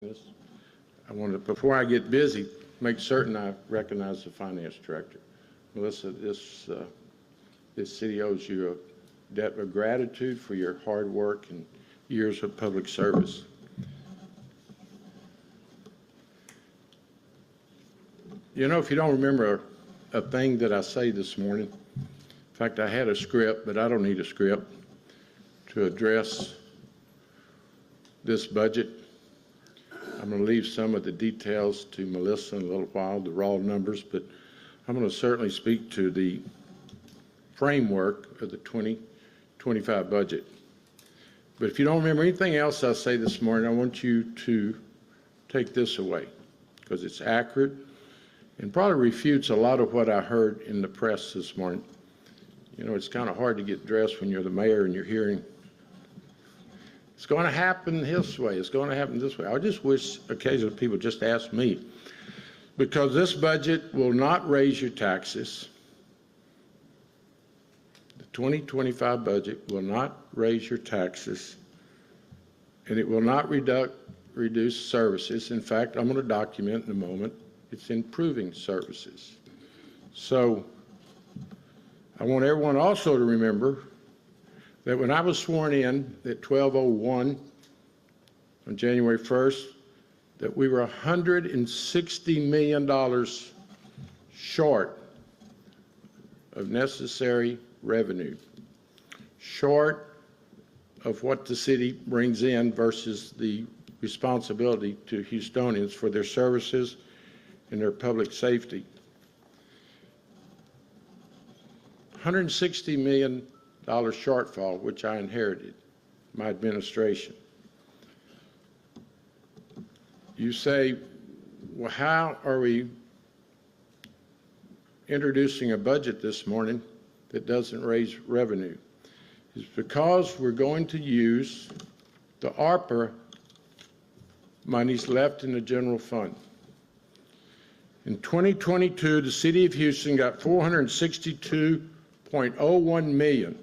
This. I want to, before I get busy, make certain I recognize the finance director. Melissa, this city owes you a debt of gratitude for your hard work and years of public service. You know, if you don't remember a thing that I say this morning, in fact, I had a script, but I don't need a script to address this budget. I'm going to leave some of the details to Melissa in a little while, the raw numbers, but I'm going to certainly speak to the framework of the 2025 budget. But if you don't remember anything else I say this morning, I want you to take this away because it's accurate and probably refutes a lot of what I heard in the press this morning. You know, it's kind of hard to get dressed when you're the mayor and you're hearing it's going to happen this way. It's going to happen this way. I just wish occasionally people just ask me, because this budget will not raise your taxes. The 2025 budget will not raise your taxes, and it will not reduce services. In fact, I'm going to document in a moment, it's improving services. So I want everyone also to remember that when I was sworn in at 12:01 on January 1st, that we were $160 million short of necessary revenue, short of what the city brings in versus the responsibility to Houstonians for their services and their public safety. $160 million shortfall, which I inherited, my administration. You say, well, how are we introducing a budget this morning that doesn't raise revenue? It's because we're going to use the ARPA monies left in the general fund. In 2022, the city of Houston got $462.01 million.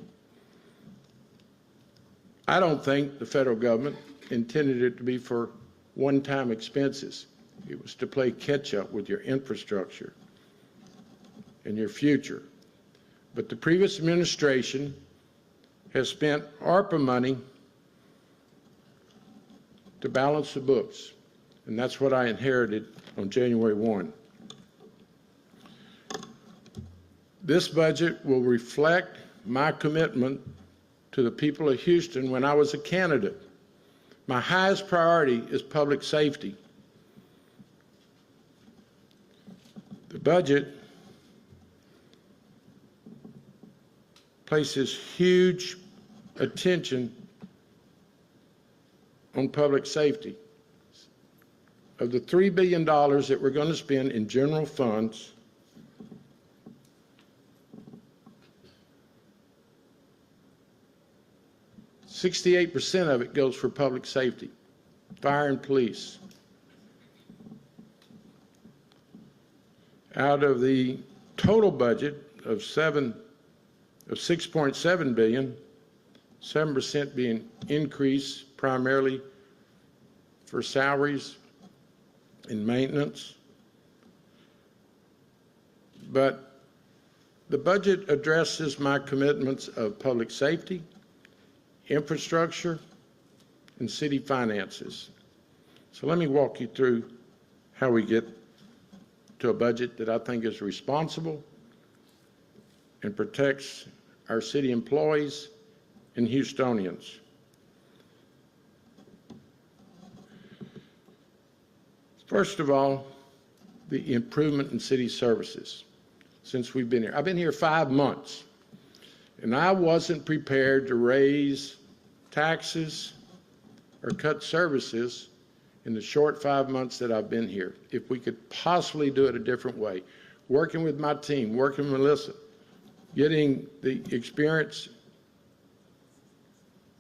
I don't think the federal government intended it to be for one-time expenses. It was to play catch-up with your infrastructure and your future. But the previous administration has spent ARPA money to balance the books, and that's what I inherited on January 1. This budget will reflect my commitment to the people of Houston when I was a candidate. My highest priority is public safety. The budget places huge attention on public safety. Of the $3 billion that we're going to spend in general funds, %68 of it goes for public safety, fire and police. Out of the total budget of $6.7 billion, 7% being increased primarily for salaries and maintenance. But the budget addresses my commitments of public safety, infrastructure, and city finances. So let me walk you through how we get to a budget that I think is responsible and protects our city employees and Houstonians. First of all, the improvement in city services since we've been here. I've been here 5 months. And I wasn't prepared to raise taxes or cut services in the short 5 months that I've been here. If we could possibly do it a different way, working with my team, working with Melissa, getting the experience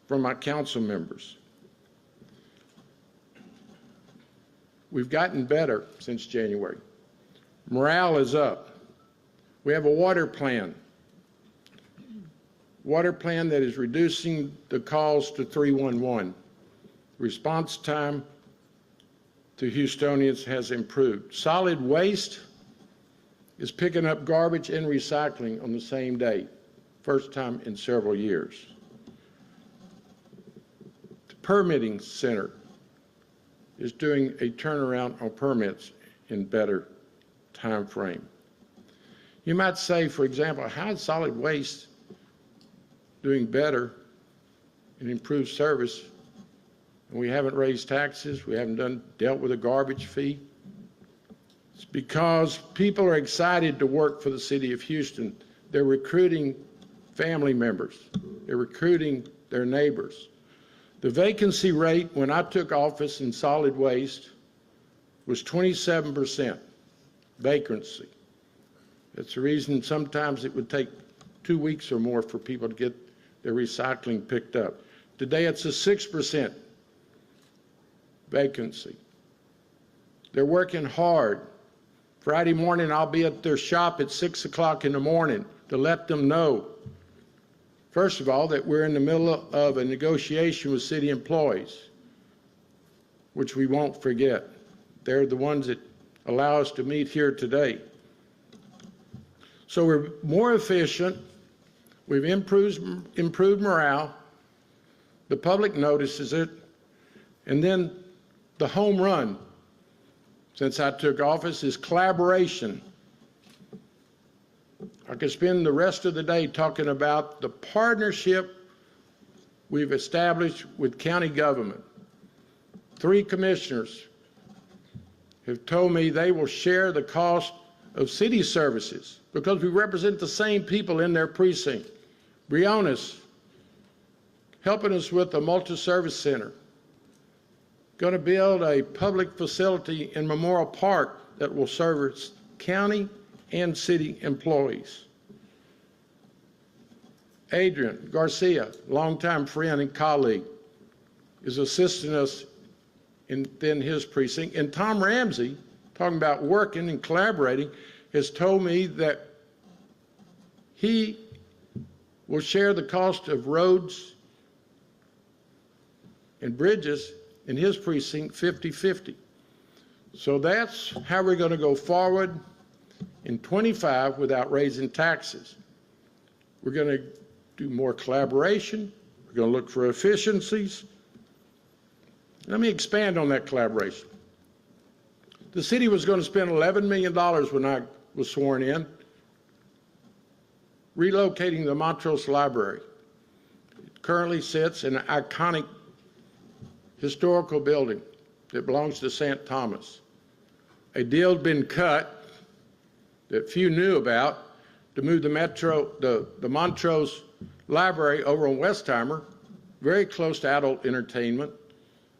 from my council members. We've gotten better since January. Morale is up. We have a water plan that is reducing the calls to 311. Response time to Houstonians has improved. Solid waste is picking up garbage and recycling on the same day, first time in several years. The permitting center is doing a turnaround on permits in better time frame. You might say, for example, how is solid waste doing better and improved service? And we haven't raised taxes, we haven't dealt with a garbage fee. It's because people are excited to work for the city of Houston. They're recruiting family members, they're recruiting their neighbors. The vacancy rate when I took office in solid waste was 27% vacancy. That's the reason sometimes it would take 2 weeks or more for people to get their recycling picked up. Today it's a 6% vacancy. They're working hard. Friday morning I'll be at their shop at 6 o'clock in the morning to let them know, first of all, that we're in the middle of a negotiation with city employees, which we won't forget. They're the ones that allow us to meet here today. So we're more efficient, we've improved morale, the public notices it, and then the home run since I took office is collaboration. I could spend the rest of the day talking about the partnership we've established with county government. 3 commissioners have told me they will share the cost of city services because we represent the same people in their precinct. Briones helping us with the multi-service center. Going to build a public facility in Memorial Park that will service county and city employees. Adrian Garcia, longtime friend and colleague, is assisting us in his precinct. And Tom Ramsey, talking about working and collaborating, has told me that he will share the cost of roads and bridges in his precinct 50-50. So that's how we're going to go forward in 25 without raising taxes. We're going to do more collaboration. We're going to look for efficiencies. Let me expand on that collaboration. The city was going to spend $11 million when I was sworn in, relocating the Montrose Library. It currently sits in an iconic historical building that belongs to St. Thomas. A deal had been cut that few knew about to move the Montrose Library over on Westheimer, very close to adult entertainment,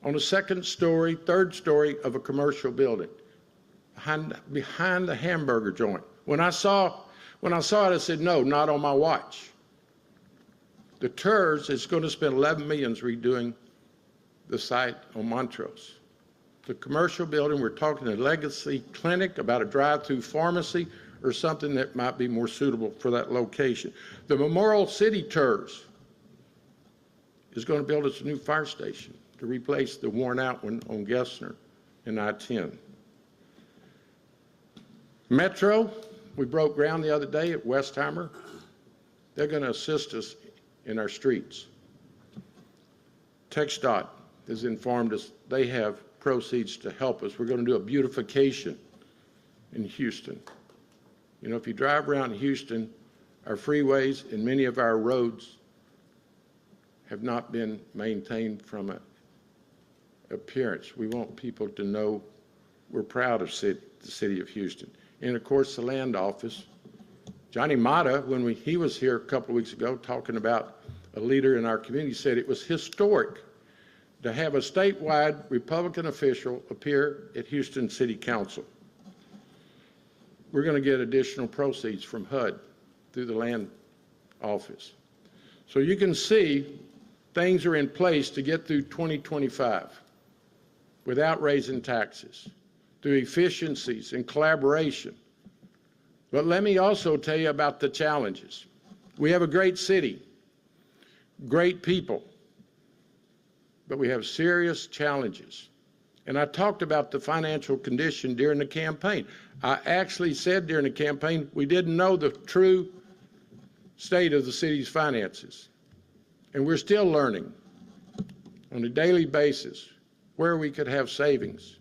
on the second story, third story of a commercial building, behind the hamburger joint. When I saw it, I said, no, not on my watch. The TERS is going to spend $11 million redoing the site on Montrose. The commercial building, we're talking a legacy clinic, about a drive-through pharmacy, or something that might be more suitable for that location. The Memorial City TERS is going to build its new fire station to replace the worn-out one on Gessner and I-10. Metro, we broke ground the other day at Westheimer. They're going to assist us in our streets. TxDOT has informed us they have proceeds to help us. We're going to do a beautification in Houston. You know, if you drive around Houston, our freeways and many of our roads have not been maintained from an appearance. We want people to know we're proud of the city of Houston. And of course, the land office. Johnny Mata, when he was here a couple of weeks ago talking about a leader in our community, said it was historic to have a statewide Republican official appear at Houston City Council. We're going to get additional proceeds from HUD through the land office. So you can see things are in place to get through 2025 without raising taxes, through efficiencies and collaboration. But let me also tell you about the challenges. We have a great city, great people, but we have serious challenges. And I talked about the financial condition during the campaign. I actually said during the campaign we didn't know the true state of the city's finances. And we're still learning on a daily basis where we could have savings,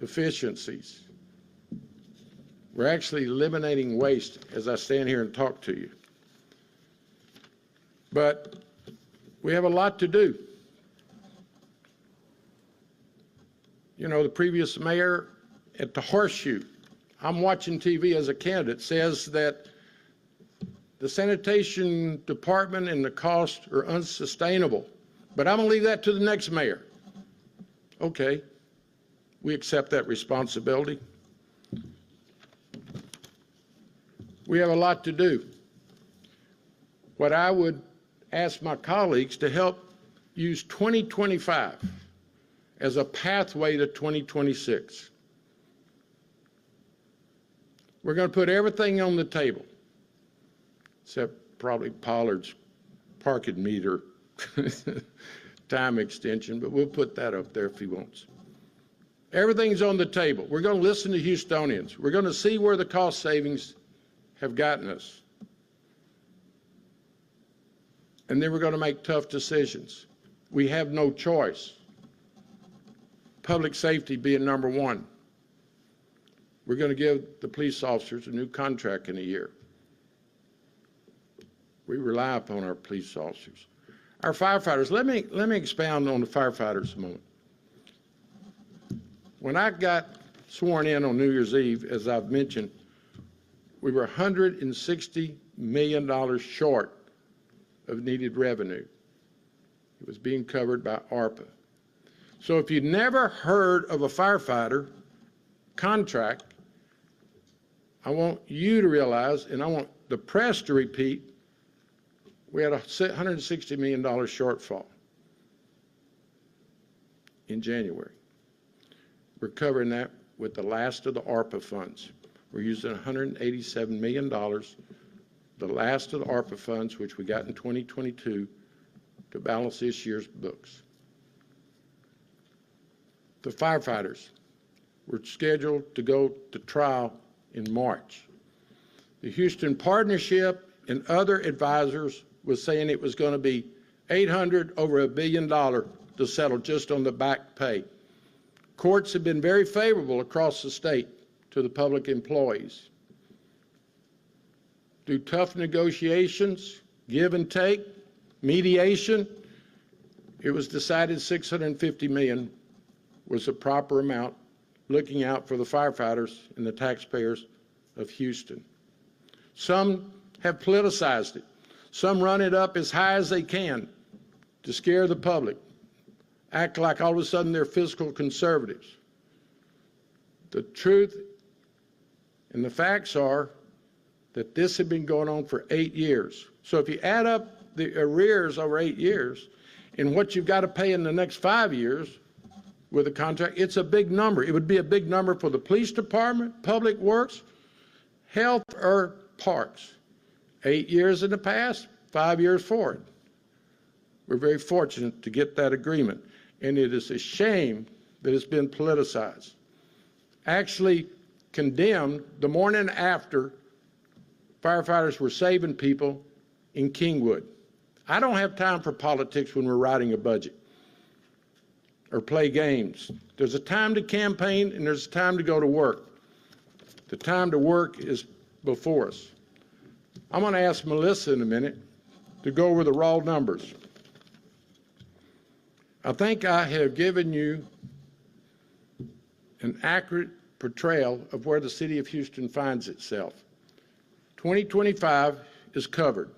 efficiencies. We're actually eliminating waste as I stand here and talk to you. But we have a lot to do. You know, the previous mayor at the Horseshoe, I'm watching TV as a candidate, says that the sanitation department and the costs are unsustainable. But I'm going to leave that to the next mayor. Okay, we accept that responsibility. We have a lot to do. What I would ask my colleagues to help use 2025 as a pathway to 2026. We're going to put everything on the table, except probably Pollard's parking meter time extension, but we'll put that up there if he wants. Everything's on the table. We're going to listen to Houstonians. We're going to see where the cost savings have gotten us. And then we're going to make tough decisions. We have no choice. Public safety being number one. We're going to give the police officers a new contract in a year. We rely upon our police officers. Our firefighters, let me expound on the firefighters a moment. When I got sworn in on New Year's Eve, as I've mentioned, we were $160 million short of needed revenue. It was being covered by ARPA. So if you'd never heard of a firefighter contract, I want you to realize, and I want the press to repeat, we had a $160 million shortfall in January. We're covering that with the last of the ARPA funds. We're using $187 million, the last of the ARPA funds, which we got in 2022, to balance this year's books. The firefighters were scheduled to go to trial in March. The Houston Partnership and other advisors was saying it was going to be $800 over $1 billion to settle just on the back pay. Courts have been very favorable across the state to the public employees. Through tough negotiations, give and take, mediation, it was decided $650 million was the proper amount, looking out for the firefighters and the taxpayers of Houston. Some have politicized it. Some run it up as high as they can to scare the public, act like all of a sudden they're fiscal conservatives. The truth and the facts are that this had been going on for 8 years. So if you add up the arrears over 8 years and what you've got to pay in the next 5 years with a contract, it's a big number. It would be a big number for the police department, public works, health, or parks. 8 years in the past, 5 years forward. We're very fortunate to get that agreement, and it is a shame that it's been politicized. Actually condemned the morning after firefighters were saving people in Kingwood. I don't have time for politics when we're writing a budget or play games. There's a time to campaign and there's a time to go to work. The time to work is before us. I'm going to ask Melissa in a minute to go over the raw numbers. I think I have given you an accurate portrayal of where the city of Houston finds itself. 2025 is covered.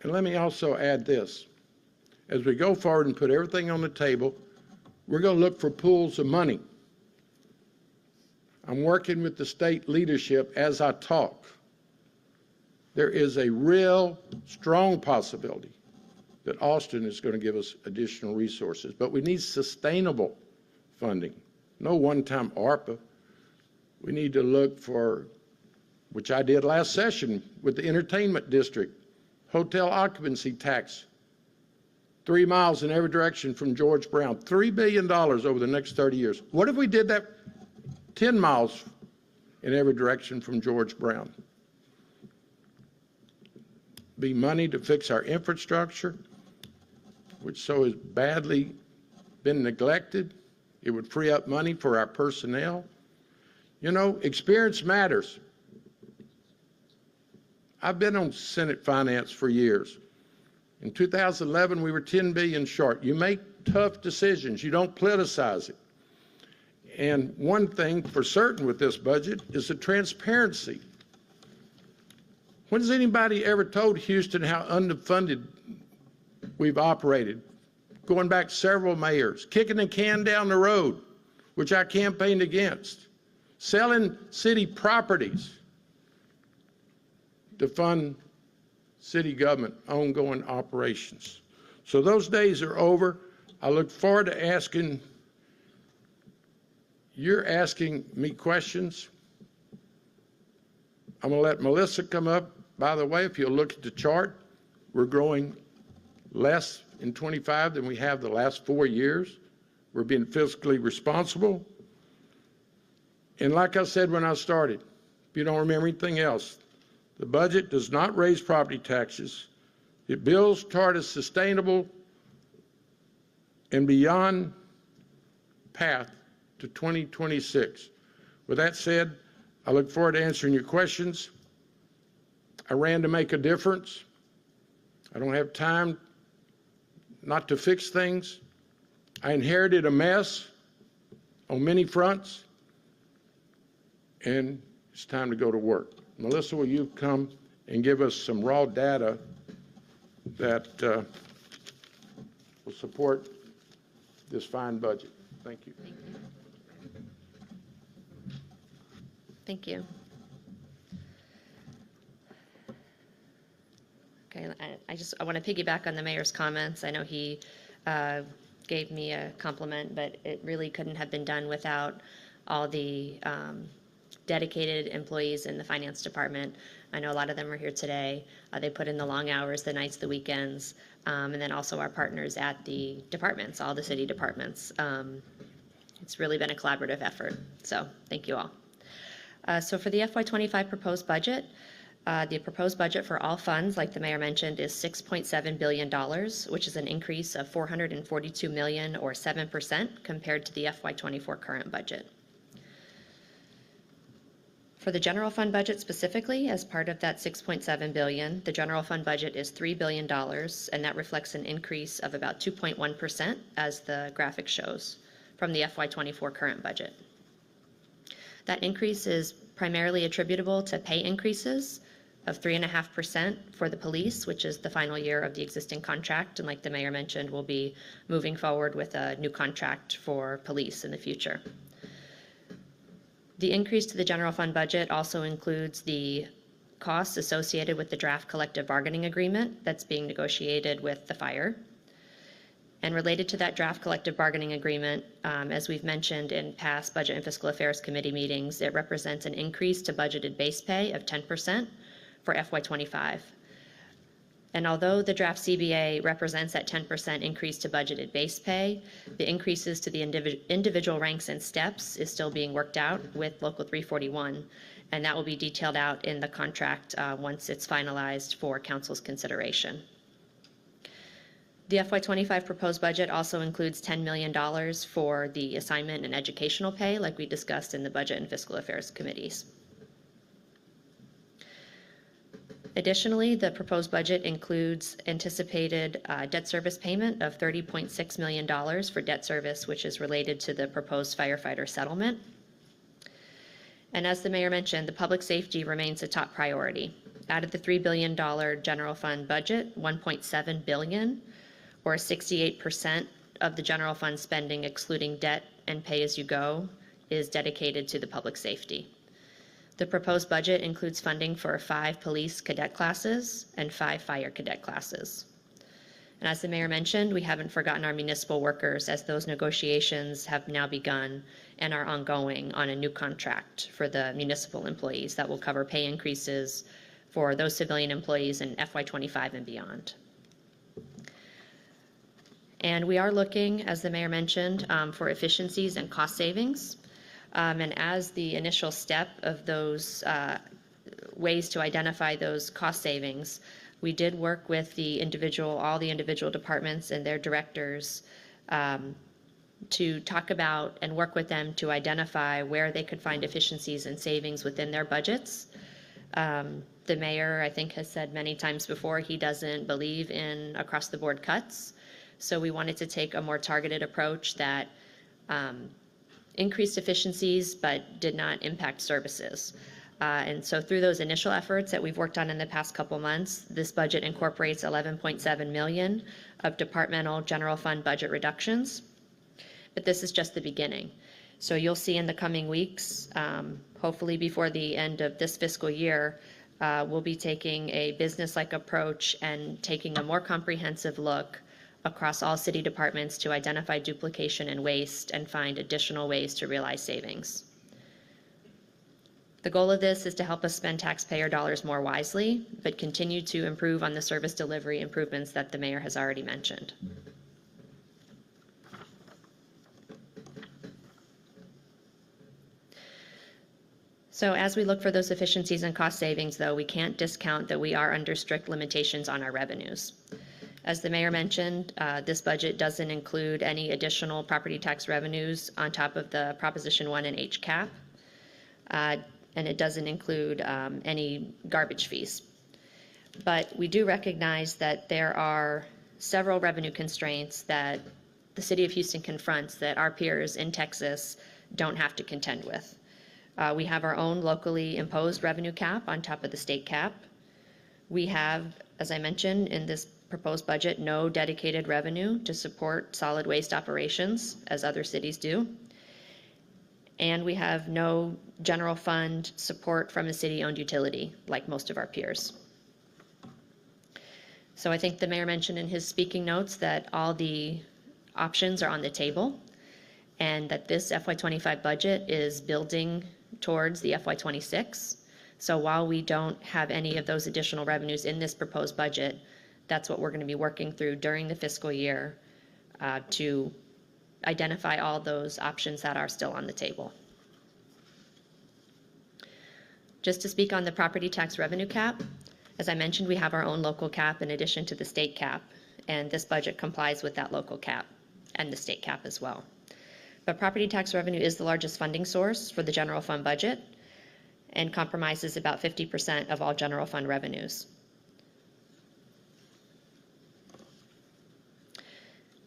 And let me also add this. As we go forward and put everything on the table, we're going to look for pools of money. I'm working with the state leadership as I talk. There is a real strong possibility that Austin is going to give us additional resources, but we need sustainable funding, no one-time ARPA. We need to look for, which I did last session with the entertainment district, hotel occupancy tax 3 miles in every direction from George Brown, $3 billion over the next 30 years. What if we did that 10 miles in every direction from George Brown? Be money to fix our infrastructure, which so has badly been neglected. It would free up money for our personnel. You know, experience matters. I've been on Senate Finance for years. In 2011, we were $10 billion short. You make tough decisions. You don't politicize it. And one thing for certain with this budget is the transparency. When has anybody ever told Houston how underfunded we've operated? Going back several mayors, kicking the can down the road, which I campaigned against, selling city properties to fund city government ongoing operations. So those days are over. I look forward to asking, you're asking me questions. I'm going to let Melissa come up. By the way, if you'll look at the chart, we're growing less in 25 than we have the last 4 years. We're being fiscally responsible. And like I said when I started, if you don't remember anything else, the budget does not raise property taxes. It builds toward a sustainable and beyond path to 2026. With that said, I look forward to answering your questions. I ran to make a difference. I don't have time not to fix things. I inherited a mess on many fronts, and it's time to go to work. Melissa, will you come and give us some raw data that will support this fine budget? Thank you. Thank you. Okay, I want to piggyback on the mayor's comments. I know he gave me a compliment, but it really couldn't have been done without all the dedicated employees in the finance department. I know a lot of them are here today. They put in the long hours, the nights, the weekends, and then also our partners at the departments, all the city departments. It's really been a collaborative effort, so thank you all. So for the FY25 proposed budget, the proposed budget for all funds, like the mayor mentioned, is $6.7 billion, which is an increase of $442 million or 7% compared to the FY24 current budget. For the general fund budget specifically, as part of that $6.7 billion, the general fund budget is $3 billion, and that reflects an increase of about 2.1%, as the graphic shows, from the FY24 current budget. That increase is primarily attributable to pay increases of 3.5% for the police, which is the final year of the existing contract, and like the mayor mentioned, we'll be moving forward with a new contract for police in the future. The increase to the general fund budget also includes the costs associated with the draft collective bargaining agreement that's being negotiated with the fire. And related to that draft collective bargaining agreement, as we've mentioned in past Budget and Fiscal Affairs Committee meetings, it represents an increase to budgeted base pay of 10% for FY25. And although the draft CBA represents that 10% increase to budgeted base pay, the increases to the individual ranks and steps is still being worked out with Local 341, and that will be detailed out in the contract once it's finalized for Council's consideration. The FY25 proposed budget also includes $10 million for the assignment and educational pay, like we discussed in the Budget and Fiscal Affairs Committees. Additionally, the proposed budget includes anticipated debt service payment of $30.6 million for debt service, which is related to the proposed firefighter settlement. And as the mayor mentioned, the public safety remains a top priority. Out of the $3 billion general fund budget, $1.7 billion, or 68% of the general fund spending, excluding debt and pay-as-you-go, is dedicated to the public safety. The proposed budget includes funding for 5 police cadet classes and 5 fire cadet classes. And as the mayor mentioned, we haven't forgotten our municipal workers, as those negotiations have now begun and are ongoing on a new contract for the municipal employees that will cover pay increases for those civilian employees in FY25 and beyond. And we are looking, as the mayor mentioned, for efficiencies and cost savings. And as the initial step of those ways to identify those cost savings, we did work with all the individual departments and their directors to talk about and work with them to identify where they could find efficiencies and savings within their budgets. The mayor, I think, has said many times before he doesn't believe in across-the-board cuts. So we wanted to take a more targeted approach that increased efficiencies but did not impact services. And so through those initial efforts that we've worked on in the past couple months, this budget incorporates $11.7 million of departmental general fund budget reductions. But this is just the beginning. So you'll see in the coming weeks, hopefully before the end of this fiscal year, we'll be taking a business-like approach and taking a more comprehensive look across all city departments to identify duplication and waste and find additional ways to realize savings. The goal of this is to help us spend taxpayer dollars more wisely, but continue to improve on the service delivery improvements that the mayor has already mentioned. So as we look for those efficiencies and cost savings, though, we can't discount that we are under strict limitations on our revenues. As the mayor mentioned, this budget doesn't include any additional property tax revenues on top of the Proposition 1 and H cap, and it doesn't include any garbage fees. But we do recognize that there are several revenue constraints that the city of Houston confronts that our peers in Texas don't have to contend with. We have our own locally imposed revenue cap on top of the state cap. We have, as I mentioned, in this proposed budget, no dedicated revenue to support solid waste operations, as other cities do. And we have no general fund support from a city-owned utility, like most of our peers. So I think the mayor mentioned in his speaking notes that all the options are on the table, and that this FY25 budget is building towards the FY26. So while we don't have any of those additional revenues in this proposed budget, that's what we're going to be working through during the fiscal year to identify all those options that are still on the table. Just to speak on the property tax revenue cap, as I mentioned, we have our own local cap in addition to the state cap, and this budget complies with that local cap and the state cap as well. But property tax revenue is the largest funding source for the general fund budget and compromises about 50% of all general fund revenues.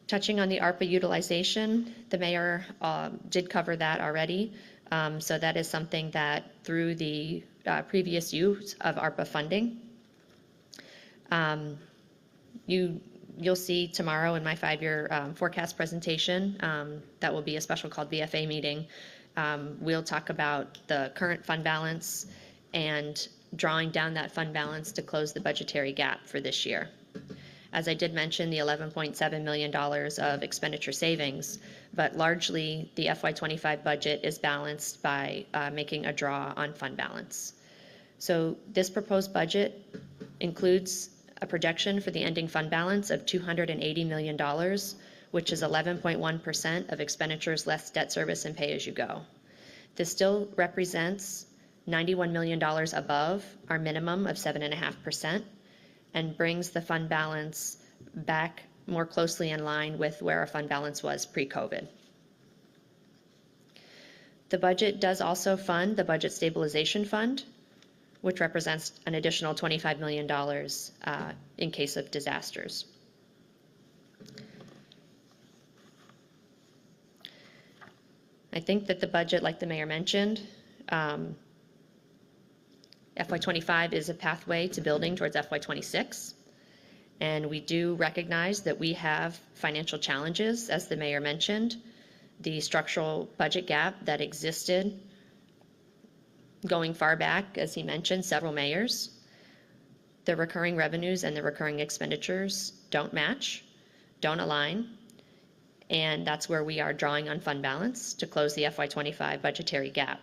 Touching on the ARPA utilization, the mayor did cover that already. So that is something that through the previous use of ARPA funding, you'll see tomorrow in my 5-year forecast presentation, that will be a special called BFA meeting. We'll talk about the current fund balance and drawing down that fund balance to close the budgetary gap for this year. As I did mention, the $11.7 million of expenditure savings, but largely the FY25 budget is balanced by making a draw on fund balance. So this proposed budget includes a projection for the ending fund balance of $280 million, which is 11.1% of expenditures less debt service and pay as you go. This still represents $91 million above our minimum of 7.5% and brings the fund balance back more closely in line with where our fund balance was pre-COVID. The budget does also fund the Budget Stabilization Fund, which represents an additional $25 million in case of disasters. I think that the budget, like the mayor mentioned, FY25 is a pathway to building towards FY26. And we do recognize that we have financial challenges, as the mayor mentioned, the structural budget gap that existed going far back, as he mentioned, several mayors. The recurring revenues and the recurring expenditures don't match, don't align, and that's where we are drawing on fund balance to close the FY25 budgetary gap.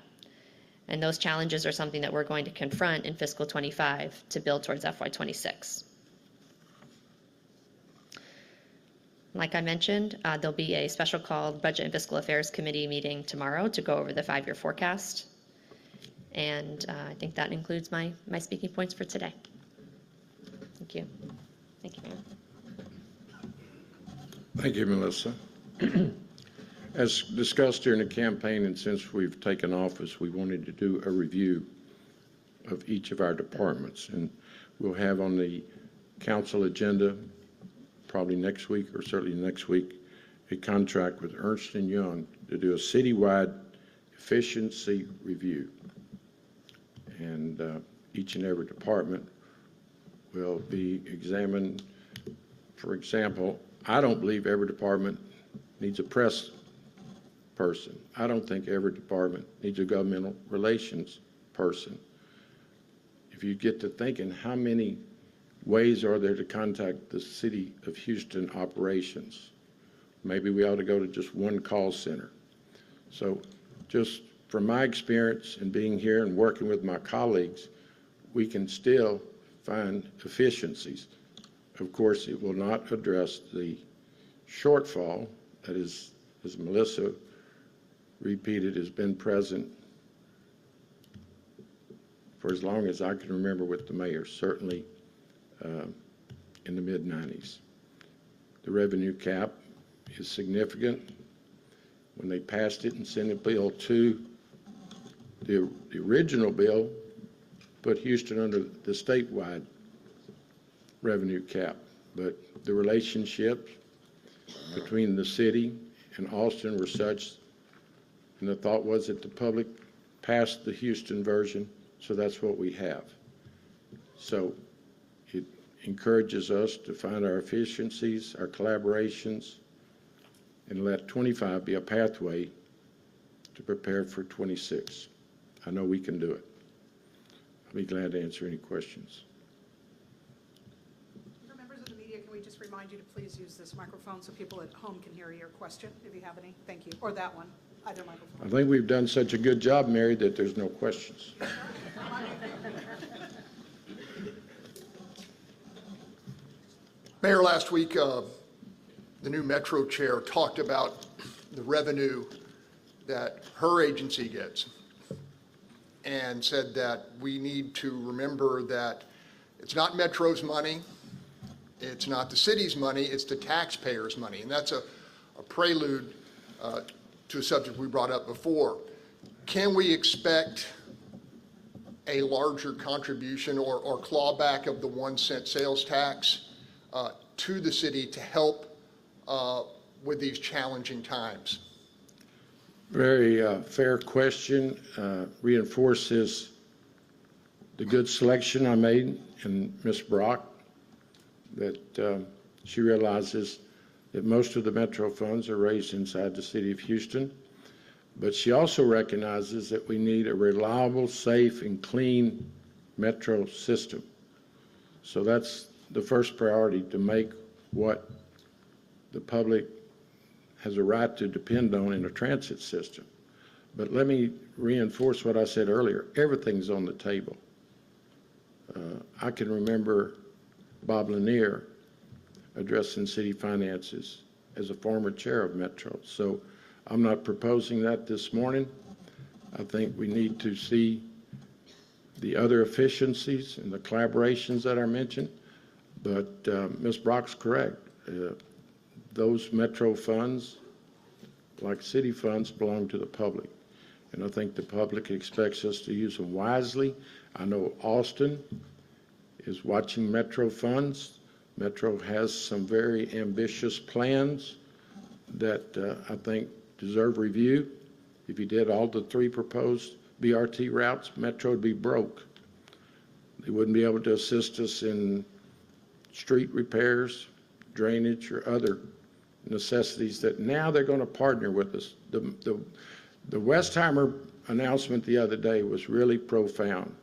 And those challenges are something that we're going to confront in fiscal 25 to build towards FY26. like I mentioned, there'll be a special called Budget and Fiscal Affairs Committee meeting tomorrow to go over the 5-year forecast. And I think that includes my speaking points for today. Thank you. Thank you, Mayor. Thank you, Melissa. As discussed during the campaign, and since we've taken office, we wanted to do a review of each of our departments. And we'll have on the council agenda, probably next week or certainly next week, a contract with Ernst & Young to do a citywide efficiency review. And each and every department will be examined. For example, I don't believe every department needs a press person. I don't think every department needs a governmental relations person. If you get to thinking, how many ways are there to contact the City of Houston operations? Maybe we ought to go to just one call center. So just from my experience and being here and working with my colleagues, we can still find efficiencies. Of course, it will not address the shortfall that is, as Melissa repeated, has been present for as long as I can remember with the mayor, certainly in the mid-90s. The revenue cap is significant. When they passed it in Senate Bill 2, the original bill put Houston under the statewide revenue cap, but the relationships between the city and Austin were such, and the thought was that the public passed the Houston version, so that's what we have. So it encourages us to find our efficiencies, our collaborations, and let 25 be a pathway to prepare for 26. I know we can do it. I'll be glad to answer any questions. For members of the media, can we just remind you to please use this microphone so people at home can hear your question, if you have any? Thank you. Or that one, either microphone. I think we've done such a good job, Mary, that there's no questions. Mayor, last week, the new Metro chair talked about the revenue that her agency gets and said that we need to remember that it's not Metro's money, it's not the city's money, it's the taxpayers' money. And that's a prelude to a subject we brought up before. Can we expect a larger contribution or clawback of the 1 cent sales tax to the city to help with these challenging times? Very fair question. Reinforces the good selection I made in Ms. Brock, that she realizes that most of the Metro funds are raised inside the city of Houston, but she also recognizes that we need a reliable, safe, and clean Metro system. So that's the first priority, to make what the public has a right to depend on in a transit system. But let me reinforce what I said earlier. Everything's on the table. I can remember Bob Lanier addressing city finances as a former chair of Metro. So I'm not proposing that this morning. I think we need to see the other efficiencies and the collaborations that I mentioned. But Ms. Brock's correct. Those Metro funds, like city funds, belong to the public. And I think the public expects us to use them wisely. I know Austin is watching Metro funds. Metro has some very ambitious plans that I think deserve review. If you did all the 3 proposed BRT routes, Metro would be broke. They wouldn't be able to assist us in street repairs, drainage, or other necessities that now they're going to partner with us. The Westheimer announcement the other day was really profound,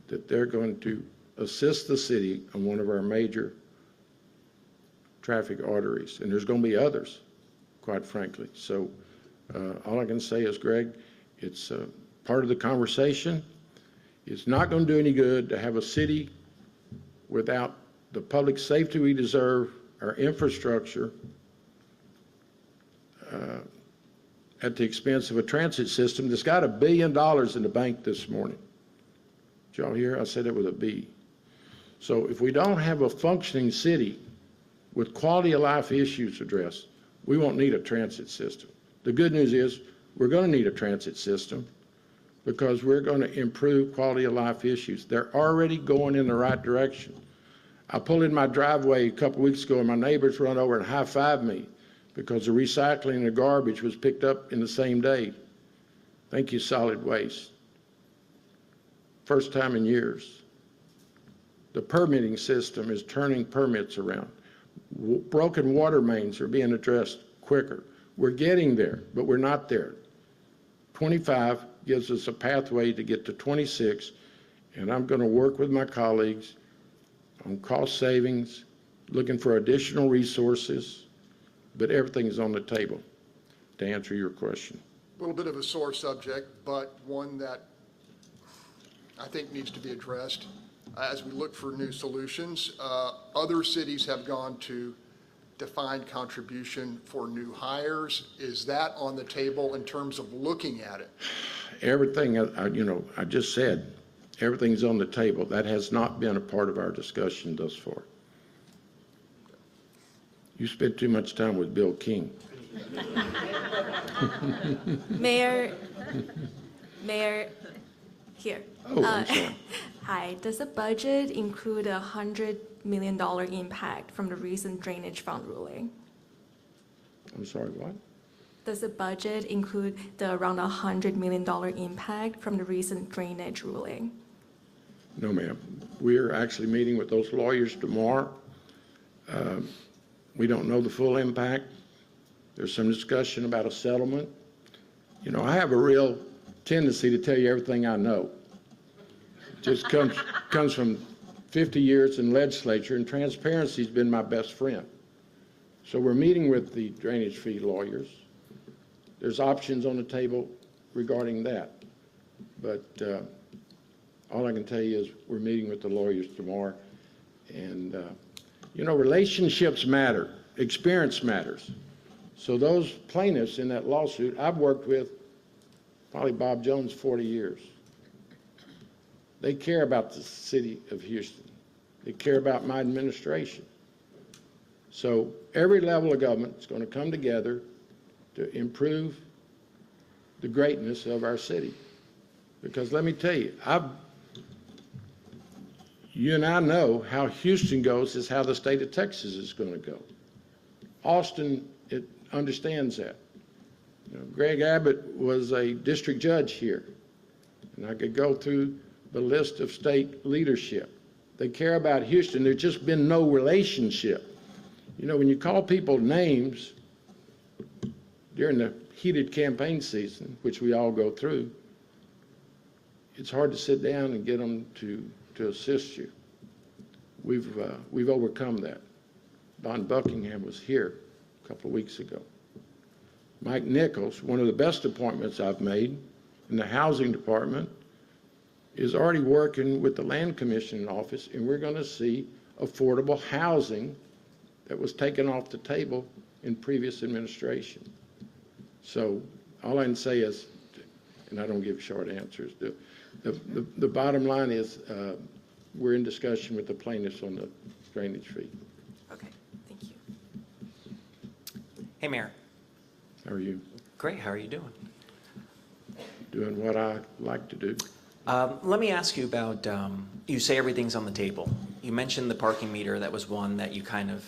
that they're going to assist the city on one of our major traffic arteries, and there's going to be others, quite frankly. So all I can say is, Greg, it's part of the conversation. It's not going to do any good to have a city without the public safety we deserve, our infrastructure, at the expense of a transit system that's got $1 billion in the bank this morning. Did y'all hear? I said it with a B. So if we don't have a functioning city with quality of life issues addressed, we won't need a transit system. The good news is we're going to need a transit system because we're going to improve quality of life issues. They're already going in the right direction. I pulled in my driveway a couple weeks ago and my neighbors run over and high-fived me because the recycling and the garbage was picked up in the same day. Thank you, solid waste. First time in years. The permitting system is turning permits around. Broken water mains are being addressed quicker. We're getting there, but we're not there. 25 gives us a pathway to get to 26, and I'm going to work with my colleagues on cost savings, looking for additional resources, but everything is on the table to answer your question. A little bit of a sore subject, but one that I think needs to be addressed as we look for new solutions. Other cities have gone to defined contribution for new hires. Is that on the table in terms of looking at it? Everything, I just said, everything's on the table. That has not been a part of our discussion thus far. You spent too much time with Bill King. Mayor, here. Oh, I'm sorry. Hi, does the budget include a $100 million impact from the recent drainage fund ruling? I'm sorry, what? Does the budget include the around $100 million impact from the recent drainage ruling? No, ma'am. We're actually meeting with those lawyers tomorrow. We don't know the full impact. There's some discussion about a settlement. You know, I have a real tendency to tell you everything I know. It just comes from 50 years in legislature, and transparency's been my best friend. So we're meeting with the drainage fee lawyers. There's options on the table regarding that. But all I can tell you is we're meeting with the lawyers tomorrow. And, relationships matter. Experience matters. So those plaintiffs in that lawsuit, I've worked with probably Bob Jones 40 years. They care about the city of Houston. They care about my administration. So every level of government is going to come together to improve the greatness of our city. Because let me tell you, you and I know how Houston goes is how the state of Texas is going to go. Austin, it understands that. Greg Abbott was a district judge here, and I could go through the list of state leadership. They care about Houston. There's just been no relationship. When you call people names during the heated campaign season, which we all go through, it's hard to sit down and get them to assist you. We've overcome that. Don Buckingham was here a couple of weeks ago. Mike Nichols, one of the best appointments I've made in the housing department, is already working with the Land Commission office, and we're going to see affordable housing that was taken off the table in previous administration. So all I can say is, and I don't give short answers, the bottom line is we're in discussion with the plaintiffs on the drainage fee. Okay, thank you. Hey, Mayor. How are you? Great. How are you doing? Doing what I like to do. Let me ask you about, you say everything's on the table. You mentioned the parking meter. That was one that you kind of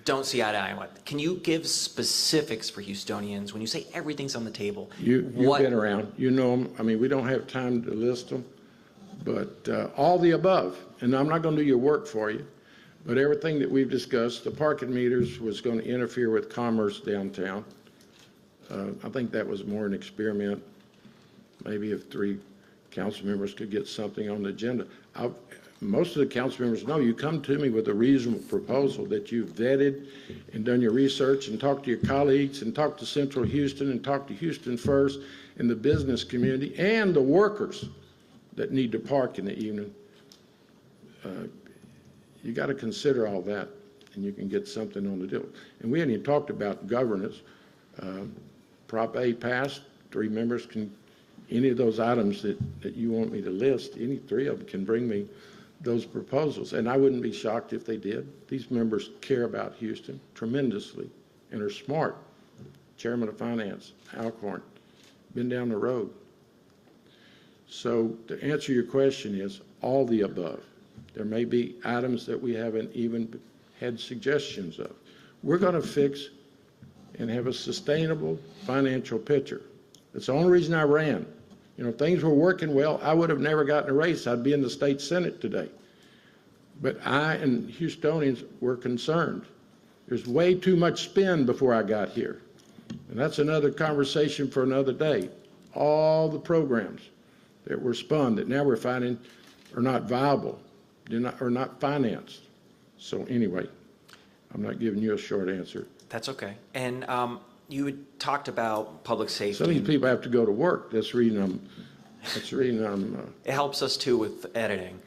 don't see eye to eye with. Can you give specifics for Houstonians when you say everything's on the table? You've been around. You know them. I mean, we don't have time to list them, but all the above. And I'm not going to do your work for you, but everything that we've discussed, the parking meters was going to interfere with commerce downtown. I think that was more an experiment. Maybe if 3 council members could get something on the agenda. Most of the council members know you come to me with a reasonable proposal that you've vetted and done your research and talked to your colleagues and talked to Central Houston and talked to Houston First and the business community and the workers that need to park in the evening. You got to consider all that, and you can get something on the deal. And we hadn't even talked about governance. Prop A passed, 3 members can, any of those items that you want me to list, any 3 of them can bring me those proposals. And I wouldn't be shocked if they did. These members care about Houston tremendously and are smart. Chairman of Finance, Alcorn, been down the road. So to answer your question is all the above. There may be items that we haven't even had suggestions of. We're going to fix and have a sustainable financial picture. That's the only reason I ran. You know, if things were working well, I would have never gotten a race. I'd be in the state Senate today. But I and Houstonians were concerned. There's way too much spend before I got here. And that's another conversation for another day. All the programs that were spun that now we're finding are not viable, are not financed. So anyway, I'm not giving you a short answer. That's okay. And you had talked about public safety. Some of these people have to go to work. That's reading them. It helps us too with editing.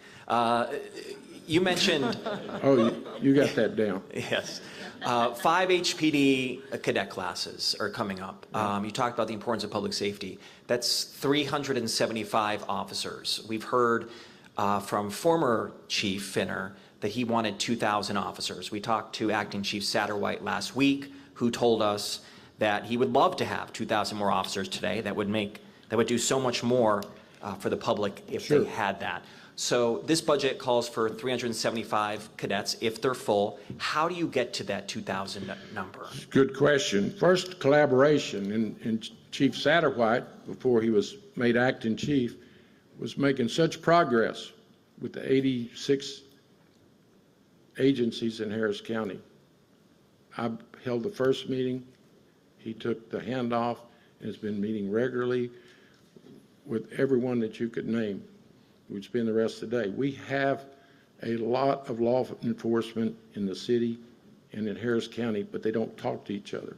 You mentioned. Oh, you got that down. Yes. 5 HPD cadet classes are coming up. You talked about the importance of public safety. That's 375 officers. We've heard from former Chief Finner that he wanted 2,000 officers. We talked to Acting Chief Satterwhite last week, who told us that he would love to have 2,000 more officers today. That would do so much more for the public if Sure. they had that. So this budget calls for 375 cadets if they're full. How do you get to that 2,000 number? Good question. First, collaboration. And Chief Satterwhite, before he was made acting chief, was making such progress with the 86 agencies in Harris County. I held the first meeting. He took the handoff and has been meeting regularly with everyone that you could name. We'd spend the rest of the day. We have a lot of law enforcement in the city and in Harris County, but they don't talk to each other.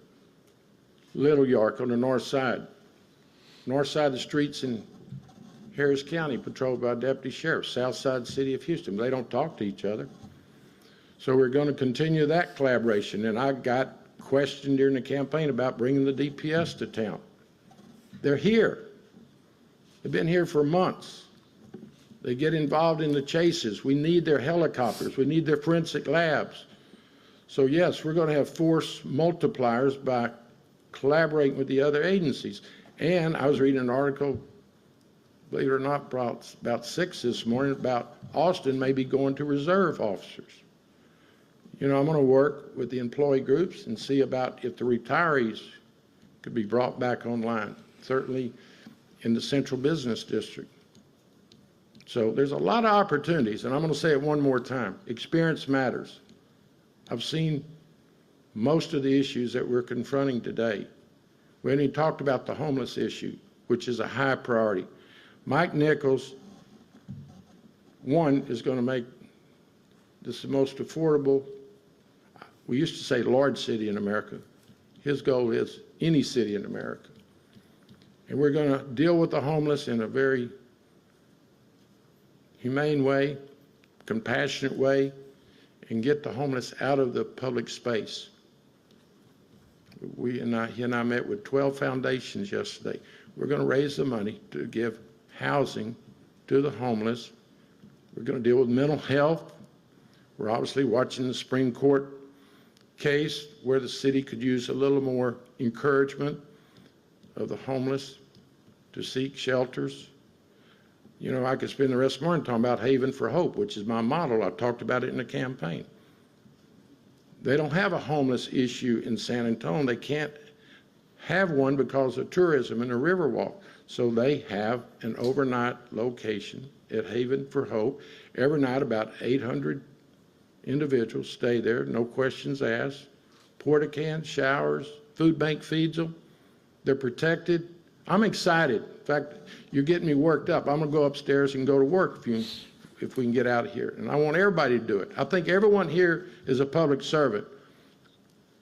Little York on the north side of the streets in Harris County patrolled by deputy sheriffs, south side city of Houston. They don't talk to each other. So we're going to continue that collaboration. And I got questioned during the campaign about bringing the DPS to town. They're here. They've been here for months. They get involved in the chases. We need their helicopters. We need their forensic labs. So yes, we're going to have force multipliers by collaborating with the other agencies. And I was reading an article, believe it or not, about 6 this morning, about Austin maybe going to reserve officers. You know, I'm going to work with the employee groups and see about if the retirees could be brought back online, certainly in the central business district. So there's a lot of opportunities, and I'm going to say it one more time. Experience matters. I've seen most of the issues that we're confronting today. We haven't even talked about the homeless issue, which is a high priority. Mike Nichols, one, is going to make this the most affordable, we used to say large city in America. His goal is any city in America. And we're going to deal with the homeless in a very humane way, compassionate way, and get the homeless out of the public space. He and I met with 12 foundations yesterday. We're going to raise the money to give housing to the homeless. We're going to deal with mental health. We're obviously watching the Supreme Court case where the city could use a little more encouragement of the homeless to seek shelters. You know, I could spend the rest of the morning talking about Haven for Hope, which is my model. I talked about it in the campaign. They don't have a homeless issue in San Antonio. They can't have one because of tourism and the Riverwalk. So they have an overnight location at Haven for Hope. Every night about 800 individuals stay there, no questions asked. Porta cans, showers, food bank feeds them. They're protected. I'm excited. In fact, you're getting me worked up. I'm going to go upstairs and go to work if we can get out of here. And I want everybody to do it. I think everyone here is a public servant,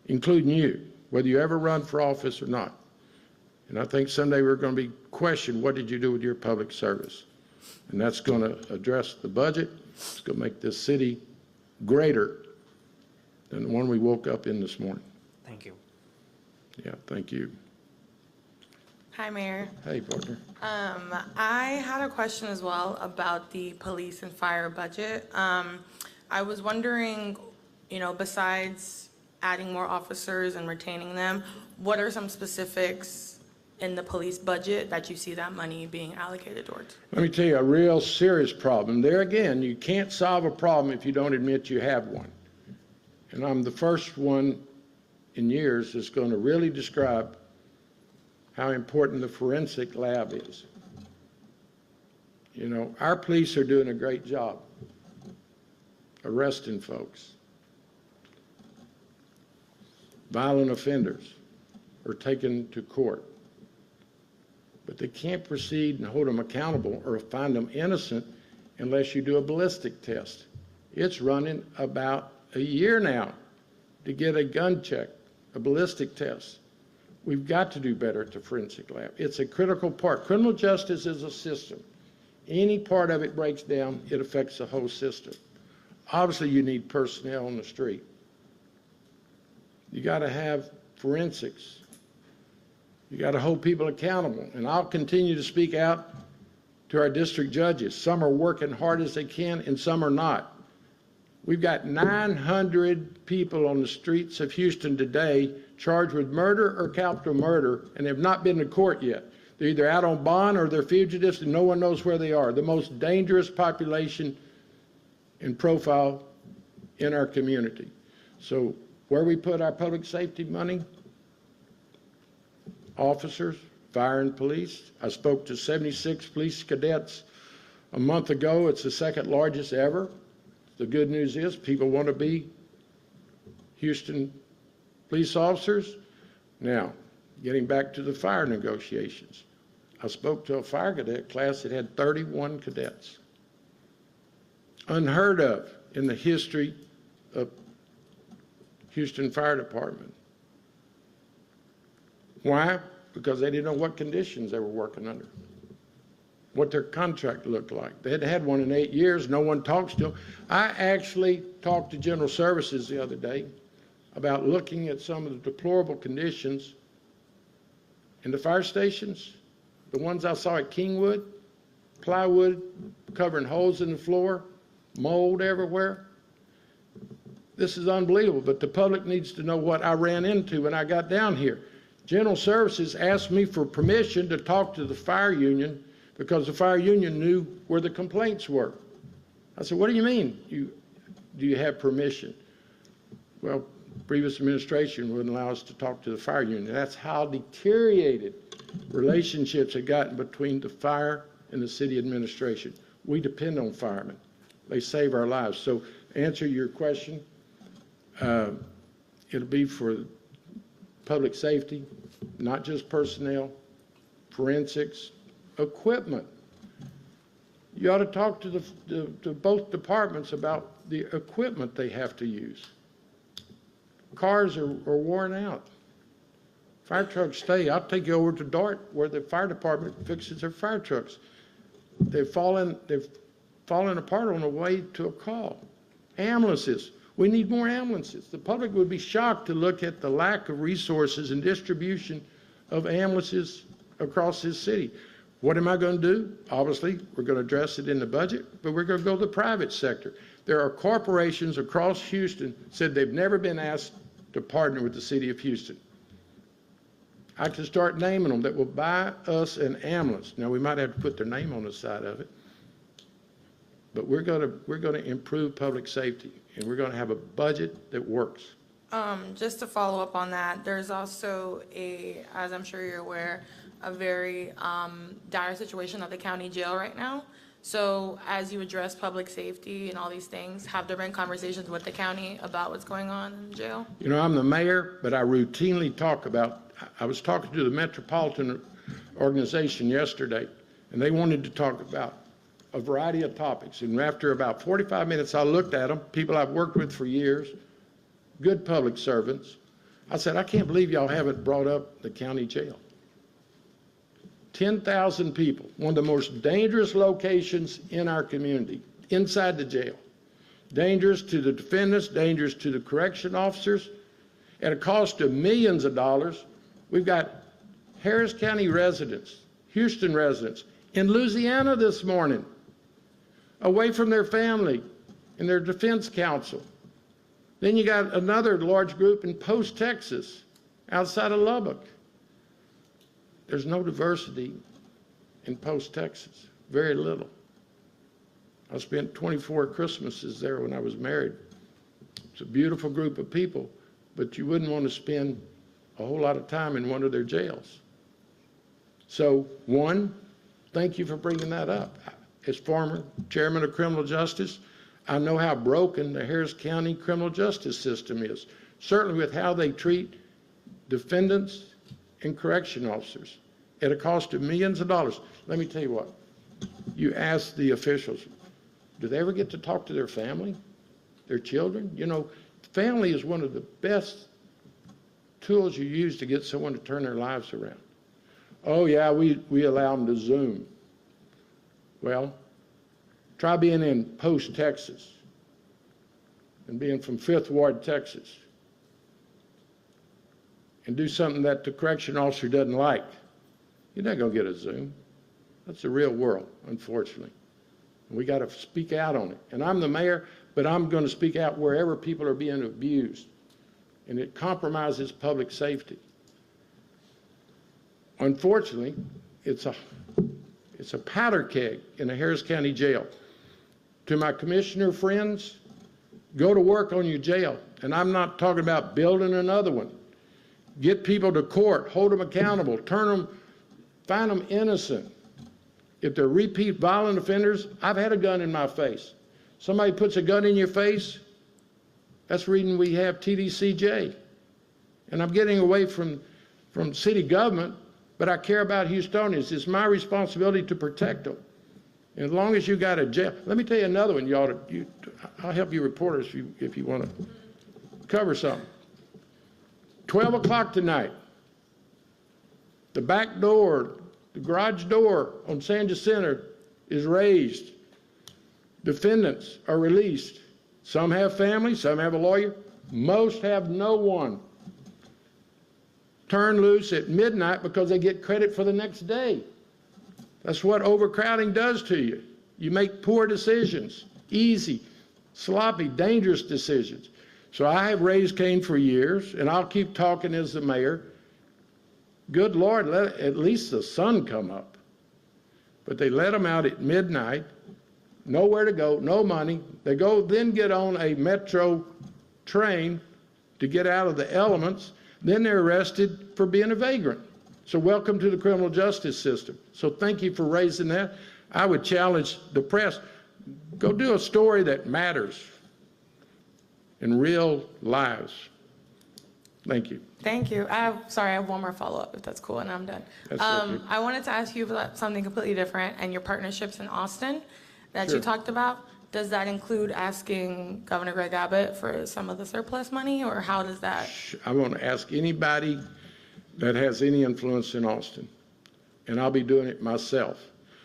including you, whether you ever run for office or not. And I think someday we're going to be questioned, what did you do with your public service? And that's going to address the budget. It's going to make this city greater than the one we woke up in this morning. Thank you. Yeah, thank you. Hi, Mayor. Hey, partner. I had a question as well about the police and fire budget. I was wondering, besides adding more officers and retaining them, what are some specifics in the police budget that you see that money being allocated towards? Let me tell you a real serious problem. There again, you can't solve a problem if you don't admit you have one. And I'm the first one in years that's going to really describe how important the forensic lab is. Our police are doing a great job arresting folks. Violent offenders are taken to court. But they can't proceed and hold them accountable or find them innocent unless you do a ballistic test. It's running about a year now to get a gun check, a ballistic test. We've got to do better at the forensic lab. It's a critical part. Criminal justice is a system. Any part of it breaks down, it affects the whole system. Obviously, you need personnel on the street. You got to have forensics. You got to hold people accountable. And I'll continue to speak out to our district judges. Some are working hard as they can, and some are not. We've got 900 people on the streets of Houston today charged with murder or capital murder and have not been to court yet. They're either out on bond or they're fugitives and no one knows where they are. The most dangerous population and profile in our community. So where we put our public safety money, officers, fire and police. I spoke to 76 police cadets a month ago. It's the second largest ever. The good news is people want to be Houston police officers. Now, getting back to the fire negotiations. I spoke to a fire cadet class that had 31 cadets. Unheard of in the history of Houston Fire Department. Why? Because they didn't know what conditions they were working under, what their contract looked like. They hadn't had one in 8 years. No one talks to them. I actually talked to General Services the other day about looking at some of the deplorable conditions in the fire stations, the ones I saw at Kingwood, plywood covering holes in the floor, mold everywhere. This is unbelievable, but the public needs to know what I ran into when I got down here. General Services asked me for permission to talk to the fire union because the fire union knew where the complaints were. I said, what do you mean? Do you have permission? Well, previous administration wouldn't allow us to talk to the fire union. That's how deteriorated relationships had gotten between the fire and the city administration. We depend on firemen. They save our lives. So to answer your question, it'll be for public safety, not just personnel, forensics, equipment. You ought to talk to both departments about the equipment they have to use. Cars are worn out. Fire trucks stay. I'll take you over to Dart where the fire department fixes their fire trucks. They've fallen apart on the way to a call. Ambulances. We need more ambulances. The public would be shocked to look at the lack of resources and distribution of ambulances across this city. What am I going to do? Obviously, we're going to address it in the budget, but we're going to go to the private sector. There are corporations across Houston said they've never been asked to partner with the city of Houston. I can start naming them that will buy us an ambulance. Now, we might have to put their name on the side of it, but we're going to improve public safety, and we're going to have a budget that works. Just to follow up on that, there's also as I'm sure you're aware, a very dire situation at the county jail right now. So as you address public safety and all these things, have there been conversations with the county about what's going on in jail? You know, I'm the mayor, but I routinely talk about, I was talking to the Metropolitan Organization yesterday, and they wanted to talk about a variety of topics. And after about 45 minutes, I looked at them, people I've worked with for years, good public servants. I said, I can't believe y'all haven't brought up the county jail. 10,000 people, one of the most dangerous locations in our community, inside the jail. Dangerous to the defendants, dangerous to the correction officers, at a cost of millions of dollars. We've got Harris County residents, Houston residents, in Louisiana this morning, away from their family and their defense counsel. Then you got another large group in Post, Texas, outside of Lubbock. There's no diversity in Post, Texas, very little. I spent 24 Christmases there when I was married. It's a beautiful group of people, but you wouldn't want to spend a whole lot of time in one of their jails. So, one, thank you for bringing that up. As former chairman of criminal justice, I know how broken the Harris County criminal justice system is, certainly with how they treat defendants and correction officers at a cost of millions of dollars. Let me tell you what, you ask the officials, do they ever get to talk to their family, their children? You know, family is one of the best tools you use to get someone to turn their lives around. Oh yeah, we allow them to Zoom. Well, try being in Post, Texas, and being from 5th Ward, Texas, and do something that the correction officer doesn't like. You're not going to get a Zoom. That's the real world, unfortunately. And we got to speak out on it. And I'm the mayor, but I'm going to speak out wherever people are being abused, and it compromises public safety. Unfortunately, it's a powder keg in a Harris County jail. To my commissioner friends, go to work on your jail. And I'm not talking about building another one. Get people to court, hold them accountable, find them innocent. If they're repeat violent offenders, I've had a gun in my face. Somebody puts a gun in your face, that's the reason we have TDCJ. And I'm getting away from city government, but I care about Houstonians. It's my responsibility to protect them. And as long as you got a jail, let me tell you another one. I'll help you reporters if you want to cover something. 12 o'clock tonight, the back door, the garage door on San Jacinto is raised. Defendants are released. Some have family, some have a lawyer. Most have no one. Turn loose at midnight because they get credit for the next day. That's what overcrowding does to you. You make poor decisions, easy, sloppy, dangerous decisions. So I have raised Cain for years, and I'll keep talking as the mayor. Good Lord, let at least the sun come up. But they let them out at midnight, nowhere to go, no money. They go then get on a metro train to get out of the elements. Then they're arrested for being a vagrant. So welcome to the criminal justice system. So thank you for raising that. I would challenge the press, go do a story that matters in real lives. Thank you. Thank you. I have one more follow-up, if that's cool, and I'm done. That's okay. I wanted to ask you about something completely different, and your partnerships in Austin that you Sure. talked about. Does that include asking Governor Greg Abbott for some of the surplus money, or how does that? I want to ask anybody that has any influence in Austin, and I'll be doing it myself.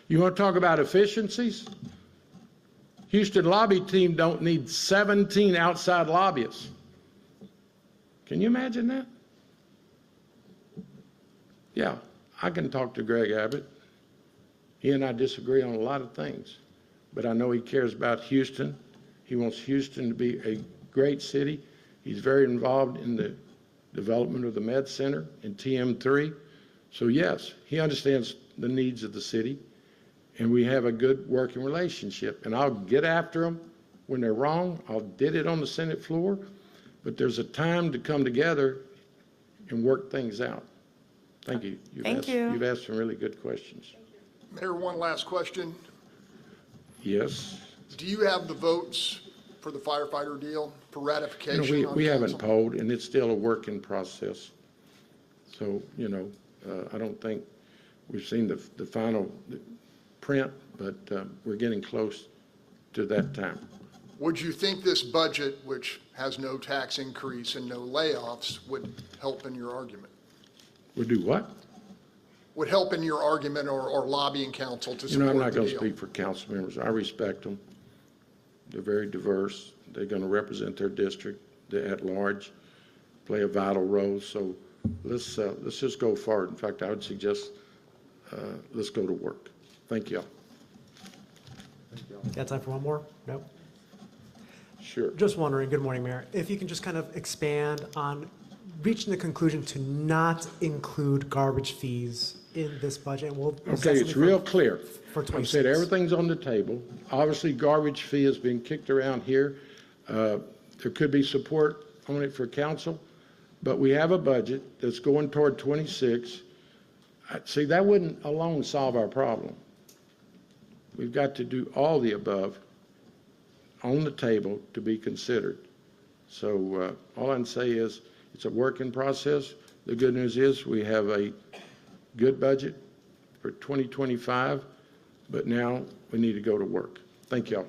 You want to talk about efficiencies? Houston lobby team don't need 17 outside lobbyists. Can you imagine that? Yeah, I can talk to Greg Abbott. He and I disagree on a lot of things, but I know he cares about Houston. He wants Houston to be a great city. He's very involved in the development of the Med Center and TM3. So yes, he understands the needs of the city, and we have a good working relationship. And I'll get after them when they're wrong. I did it on the Senate floor, but there's a time to come together and work things out. Thank you. Thank you. You've asked some really good questions. Mayor, one last question. Yes. Do you have the votes for the firefighter deal for ratification? We haven't council? polled, and it's still a work in process. So, I don't think we've seen the final print, but we're getting close to that time. Would you think this budget, which has no tax increase and no layoffs, would help in your argument? We'll do what? Would help in your argument or lobbying council to support I'm the not going to deal? speak for council members. I respect them. They're very diverse. They're going to represent their district. They're at large, play a vital role. So let's just go forward. In fact, I would suggest, let's go to work. Thank y'all. Got time for one more? Nope. Sure. Just wondering, good morning, Mayor, if you can just kind of expand on reaching the conclusion to not include garbage fees in this budget. And we'll Okay, it's real clear. for I've 26. said everything's on the table. Obviously, garbage fee has been kicked around here. There could be support on it for council, but we have a budget that's going toward 26. See, that wouldn't alone solve our problem. We've got to do all the above on the table to be considered. So all I can say is it's a working process. The good news is we have a good budget for 2025, but now we need to go to work. Thank y'all.